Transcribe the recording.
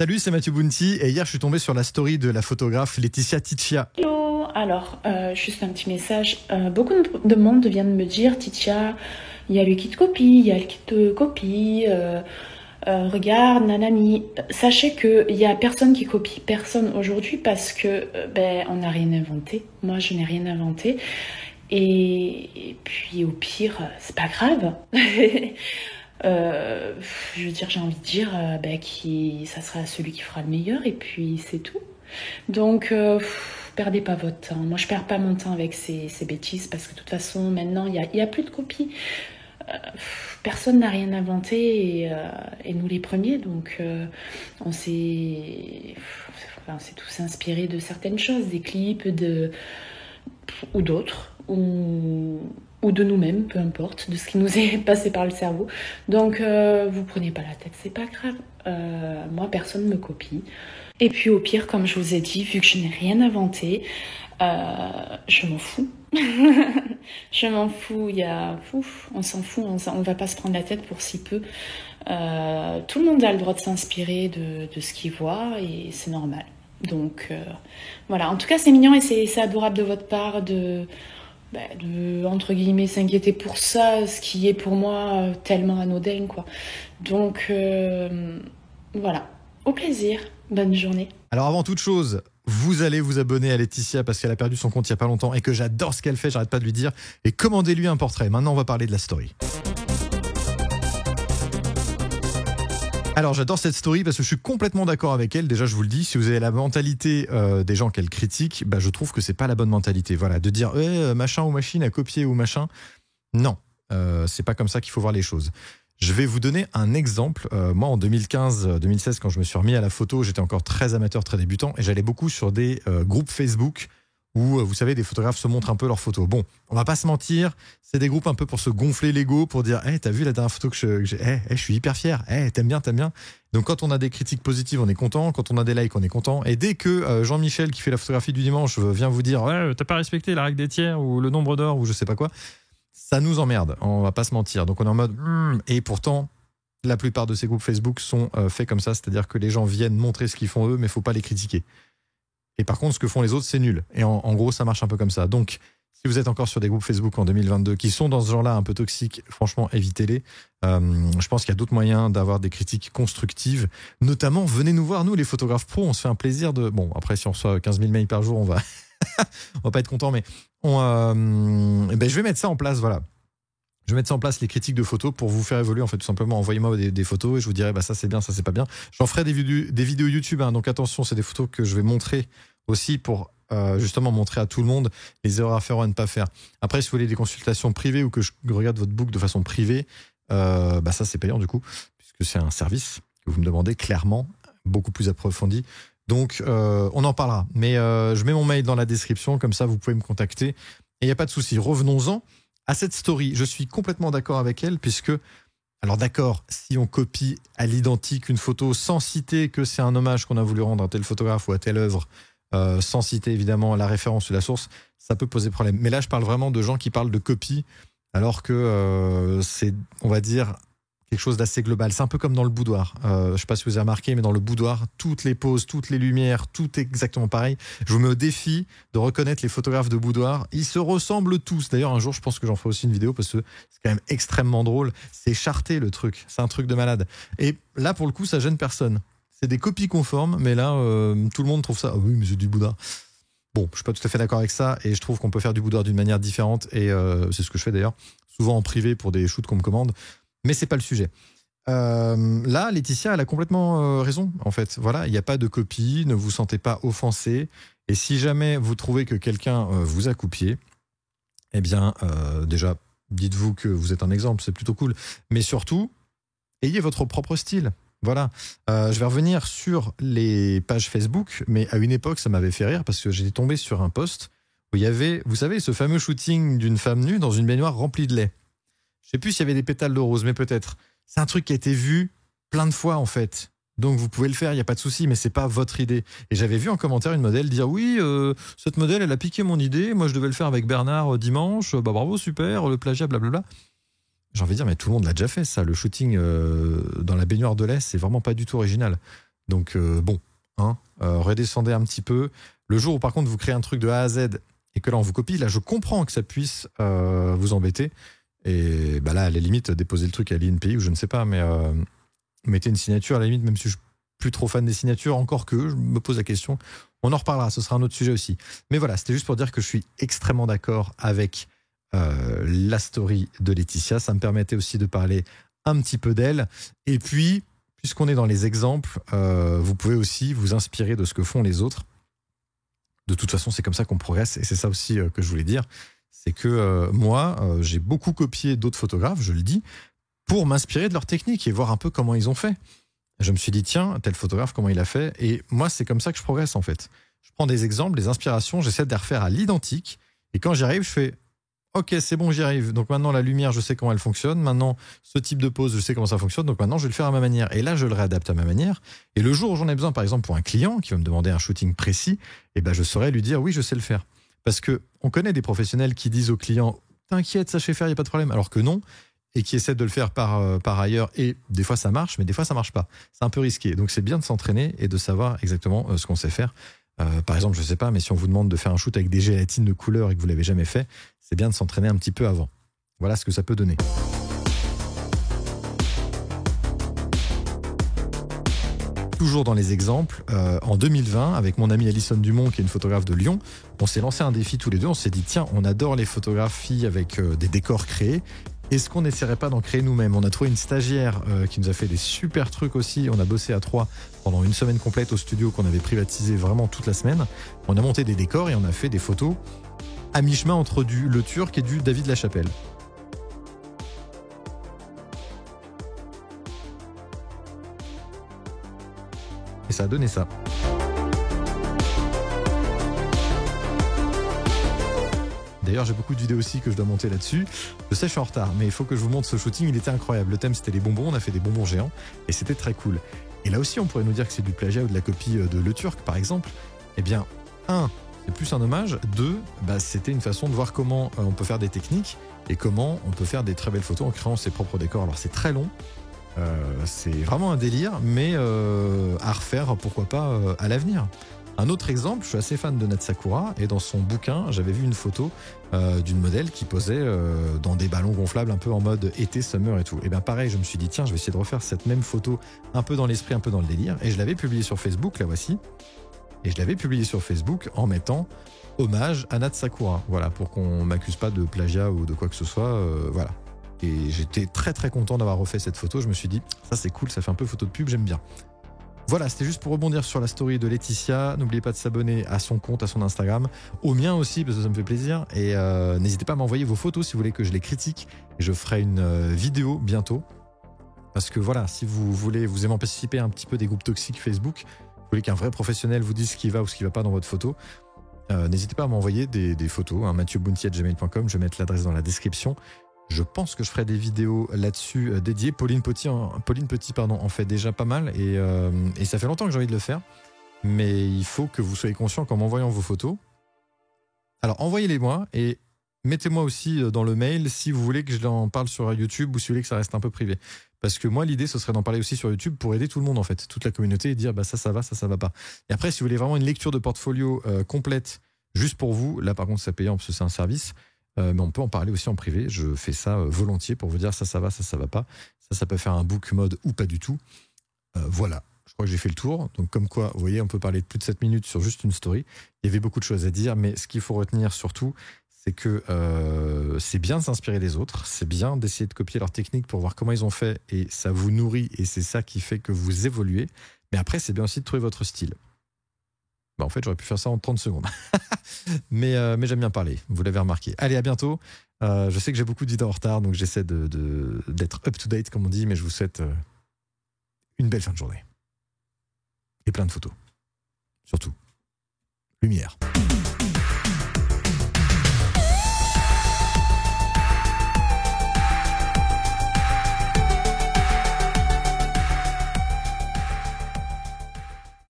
Salut, c'est Mathieu Bounty et hier je suis tombé sur la story de la photographe Laetitia Ticcia. Hello, alors juste un petit message. Beaucoup de monde viennent me dire, Titia, il y a lui qui te copie, il y a elle qui te copie, regarde, nanani. Sachez qu'il n'y a personne qui copie personne aujourd'hui parce que on n'a rien inventé. Moi, je n'ai rien inventé. Et puis au pire, c'est pas grave. Je veux dire, j'ai envie de dire ça sera celui qui fera le meilleur et puis c'est tout. Donc, perdez pas votre temps. Moi, je perds pas mon temps avec ces bêtises parce que de toute façon, maintenant, il y a plus de copies. Personne n'a rien inventé et nous les premiers. Donc, on s'est tous inspirés de certaines choses, des clips, ou d'autres, ou de nous-mêmes, peu importe, de ce qui nous est passé par le cerveau. Donc, vous prenez pas la tête, c'est pas grave. Moi, personne me copie. Et puis au pire, comme je vous ai dit, vu que je n'ai rien inventé, je m'en fous. Je m'en fous, on s'en fout, on va pas se prendre la tête pour si peu. Tout le monde a le droit de s'inspirer de ce qu'il voit et c'est normal. Donc voilà, en tout cas c'est mignon et c'est adorable de votre part de entre guillemets s'inquiéter pour ça, ce qui est pour moi tellement anodin quoi. Donc voilà, au plaisir, bonne journée. Alors avant toute chose, vous allez vous abonner à Laetitia parce qu'elle a perdu son compte il y a pas longtemps et que j'adore ce qu'elle fait, j'arrête pas de lui dire. Et commandez-lui un portrait. Maintenant on va parler de la story. Alors j'adore cette story parce que je suis complètement d'accord avec elle. Déjà je vous le dis, si vous avez la mentalité des gens qu'elle critique, je trouve que c'est pas la bonne mentalité. Voilà, de dire machin ou machine à copier ou machin. Non, c'est pas comme ça qu'il faut voir les choses. Je vais vous donner un exemple. Moi en 2015-2016 quand je me suis remis à la photo, j'étais encore très amateur, très débutant et j'allais beaucoup sur des groupes Facebook où, vous savez, des photographes se montrent un peu leurs photos. Bon, on va pas se mentir, c'est des groupes un peu pour se gonfler l'ego, pour dire « t'as vu la dernière photo que j'ai je suis hyper fier, t'aimes bien ». Donc quand on a des critiques positives, on est content, quand on a des likes, on est content. Et dès que Jean-Michel, qui fait la photographie du dimanche, vient vous dire « ouais, t'as pas respecté la règle des tiers ou le nombre d'or ou je sais pas quoi », ça nous emmerde, on va pas se mentir. Donc on est en mode « et pourtant… » La plupart de ces groupes Facebook sont faits comme ça, c'est-à-dire que les gens viennent montrer ce qu'ils font eux, mais faut pas les critiquer. Et par contre, ce que font les autres, c'est nul. Et en gros, ça marche un peu comme ça. Donc, si vous êtes encore sur des groupes Facebook en 2022 qui sont dans ce genre-là un peu toxiques, franchement, évitez-les. Je pense qu'il y a d'autres moyens d'avoir des critiques constructives. Notamment, venez nous voir, nous, les photographes pros, on se fait un plaisir de... Bon, après, si on reçoit 15 000 mails par jour, on va pas être content, mais je vais mettre ça en place, voilà. Je vais mettre ça en place, les critiques de photos, pour vous faire évoluer, en fait, tout simplement. Envoyez-moi des photos et je vous dirai, ça c'est bien, ça c'est pas bien. J'en ferai des vidéos YouTube, donc attention, c'est des photos que je vais montrer aussi pour justement montrer à tout le monde les erreurs à faire ou à ne pas faire. Après, si vous voulez des consultations privées ou que je regarde votre book de façon privée, ça c'est payant du coup, puisque c'est un service que vous me demandez clairement, beaucoup plus approfondi. Donc, on en parlera. Mais je mets mon mail dans la description, comme ça vous pouvez me contacter. Et il n'y a pas de souci. Revenons-en à cette story. Je suis complètement d'accord avec elle, puisque, alors d'accord, si on copie à l'identique une photo sans citer que c'est un hommage qu'on a voulu rendre à tel photographe ou à telle œuvre, sans citer évidemment la référence ou la source, ça peut poser problème. Mais là, je parle vraiment de gens qui parlent de copie, alors que c'est, on va dire, quelque chose d'assez global. C'est un peu comme dans le boudoir. Je ne sais pas si vous avez remarqué, mais dans le boudoir, toutes les poses, toutes les lumières, tout est exactement pareil. Je vous mets au défi de reconnaître les photographes de boudoir. Ils se ressemblent tous. D'ailleurs, un jour, je pense que j'en ferai aussi une vidéo parce que c'est quand même extrêmement drôle. C'est charté le truc. C'est un truc de malade. Et là, pour le coup, ça gêne personne. C'est des copies conformes, mais là, tout le monde trouve ça. Ah oui, mais c'est du boudoir. Bon, je suis pas tout à fait d'accord avec ça et je trouve qu'on peut faire du boudoir d'une manière différente et c'est ce que je fais d'ailleurs, souvent en privé pour des shoots qu'on me commande. Mais c'est pas le sujet. Là, Laetitia, elle a complètement raison, en fait. Voilà, il n'y a pas de copie, ne vous sentez pas offensé. Et si jamais vous trouvez que quelqu'un vous a copié, eh bien, déjà, dites-vous que vous êtes un exemple, c'est plutôt cool. Mais surtout, ayez votre propre style. Voilà. Je vais revenir sur les pages Facebook, mais à une époque, ça m'avait fait rire parce que j'étais tombé sur un post où il y avait, vous savez, ce fameux shooting d'une femme nue dans une baignoire remplie de lait. Je sais plus s'il y avait des pétales de rose, mais peut-être. C'est un truc qui a été vu plein de fois, en fait. Donc, vous pouvez le faire, il n'y a pas de souci, mais c'est pas votre idée. Et j'avais vu en commentaire une modèle dire « Oui, cette modèle, elle a piqué mon idée. Moi, je devais le faire avec Bernard dimanche. Bravo, super, le plagiat, blablabla. » J'ai envie de dire, mais tout le monde l'a déjà fait, ça. Le shooting dans la baignoire de lait, c'est vraiment pas du tout original. Donc bon, hein, redescendez un petit peu. Le jour où par contre vous créez un truc de A à Z et que là on vous copie, là je comprends que ça puisse vous embêter. Et bah là, à la limite, déposer le truc à l'INPI ou je ne sais pas, mais mettez une signature à la limite, même si je suis plus trop fan des signatures, encore que je me pose la question. On en reparlera, ce sera un autre sujet aussi. Mais voilà, c'était juste pour dire que je suis extrêmement d'accord avec la story de Laetitia. Ça me permettait aussi de parler un petit peu d'elle. Et puis, puisqu'on est dans les exemples, vous pouvez aussi vous inspirer de ce que font les autres. De toute façon, c'est comme ça qu'on progresse. Et c'est ça aussi que je voulais dire. C'est que moi, j'ai beaucoup copié d'autres photographes, je le dis, pour m'inspirer de leur technique et voir un peu comment ils ont fait. Je me suis dit, tiens, tel photographe, comment il a fait? Et moi, c'est comme ça que je progresse, en fait. Je prends des exemples, des inspirations, j'essaie de les refaire à l'identique. Et quand j'y arrive, je fais, ok, c'est bon, j'y arrive. Donc maintenant, la lumière, je sais comment elle fonctionne. Maintenant, ce type de pose, je sais comment ça fonctionne. Donc maintenant, je vais le faire à ma manière. Et là, je le réadapte à ma manière. Et le jour où j'en ai besoin, par exemple, pour un client qui va me demander un shooting précis, eh ben, je saurais lui dire, oui, je sais le faire. Parce que on connaît des professionnels qui disent aux clients, t'inquiète, ça je sais faire, il n'y a pas de problème. Alors que non. Et qui essaient de le faire par ailleurs. Et des fois, ça marche, mais des fois, ça marche pas. C'est un peu risqué. Donc, c'est bien de s'entraîner et de savoir exactement ce qu'on sait faire. Par exemple, je sais pas, mais si on vous demande de faire un shoot avec des gélatines de couleur et que vous l'avez jamais fait, c'est bien de s'entraîner un petit peu avant. Voilà ce que ça peut donner. Toujours dans les exemples, en 2020, avec mon amie Alison Dumont, qui est une photographe de Lyon, on s'est lancé un défi tous les deux. On s'est dit, tiens, on adore les photographies avec des décors créés. Est-ce qu'on n'essaierait pas d'en créer nous-mêmes? On a trouvé une stagiaire qui nous a fait des super trucs aussi. On a bossé à 3 pendant une semaine complète au studio qu'on avait privatisé vraiment toute la semaine. On a monté des décors et on a fait des photos à mi-chemin entre le Turc et du David Lachapelle. Et ça a donné ça. D'ailleurs, j'ai beaucoup de vidéos aussi que je dois monter là-dessus. Je sais, je suis en retard, mais il faut que je vous montre ce shooting. Il était incroyable. Le thème, c'était les bonbons. On a fait des bonbons géants et c'était très cool. Et là aussi, on pourrait nous dire que c'est du plagiat ou de la copie de Le Turc, par exemple. Eh bien, 1, c'est plus un hommage. 2, c'était une façon de voir comment on peut faire des techniques et comment on peut faire des très belles photos en créant ses propres décors. Alors, c'est très long. C'est vraiment un délire, mais à refaire, pourquoi pas, à l'avenir. Un autre exemple, je suis assez fan de Nat Sakura et dans son bouquin, j'avais vu une photo d'une modèle qui posait dans des ballons gonflables un peu en mode été, summer et tout. Et bien pareil, je me suis dit tiens, je vais essayer de refaire cette même photo un peu dans l'esprit, un peu dans le délire. Et je l'avais publiée sur Facebook, la voici. Et je l'avais publiée sur Facebook en mettant hommage à Nat Sakura. Voilà, pour qu'on m'accuse pas de plagiat ou de quoi que ce soit. Voilà. Et j'étais très très content d'avoir refait cette photo. Je me suis dit ça c'est cool, ça fait un peu photo de pub, j'aime bien. Voilà, c'était juste pour rebondir sur la story de Laetitia. N'oubliez pas de s'abonner à son compte, à son Instagram, au mien aussi, parce que ça me fait plaisir. Et n'hésitez pas à m'envoyer vos photos si vous voulez que je les critique. Et je ferai une vidéo bientôt. Parce que voilà, si vous voulez vous émanciper un petit peu des groupes toxiques Facebook, vous voulez qu'un vrai professionnel vous dise ce qui va ou ce qui va pas dans votre photo, n'hésitez pas à m'envoyer des photos. mathieubounty@gmail.com, je vais mettre l'adresse dans la description. Je pense que je ferai des vidéos là-dessus dédiées. Pauline Petit en fait déjà pas mal et ça fait longtemps que j'ai envie de le faire. Mais il faut que vous soyez conscient qu'en m'envoyant vos photos, alors envoyez-les moi et mettez-moi aussi dans le mail si vous voulez que je en parle sur YouTube ou si vous voulez que ça reste un peu privé. Parce que moi, l'idée, ce serait d'en parler aussi sur YouTube pour aider tout le monde, en fait, toute la communauté et dire bah, ça va, ça va pas. Et après, si vous voulez vraiment une lecture de portfolio complète juste pour vous, là par contre, c'est payant parce que c'est un service. Mais on peut en parler aussi en privé. Je fais ça volontiers pour vous dire ça va, ça va pas. Ça peut faire un book mode ou pas du tout. Voilà, je crois que j'ai fait le tour. Donc comme quoi, vous voyez, on peut parler de plus de 7 minutes sur juste une story. Il y avait beaucoup de choses à dire, mais ce qu'il faut retenir surtout, c'est que c'est bien de s'inspirer des autres. C'est bien d'essayer de copier leurs techniques pour voir comment ils ont fait et ça vous nourrit et c'est ça qui fait que vous évoluez. Mais après, c'est bien aussi de trouver votre style. Bah en fait, j'aurais pu faire ça en 30 secondes. mais j'aime bien parler, vous l'avez remarqué. Allez, à bientôt. Je sais que j'ai beaucoup de vidéos en retard, donc j'essaie d'être up-to-date, comme on dit, mais je vous souhaite une belle fin de journée. Et plein de photos. Surtout, lumière.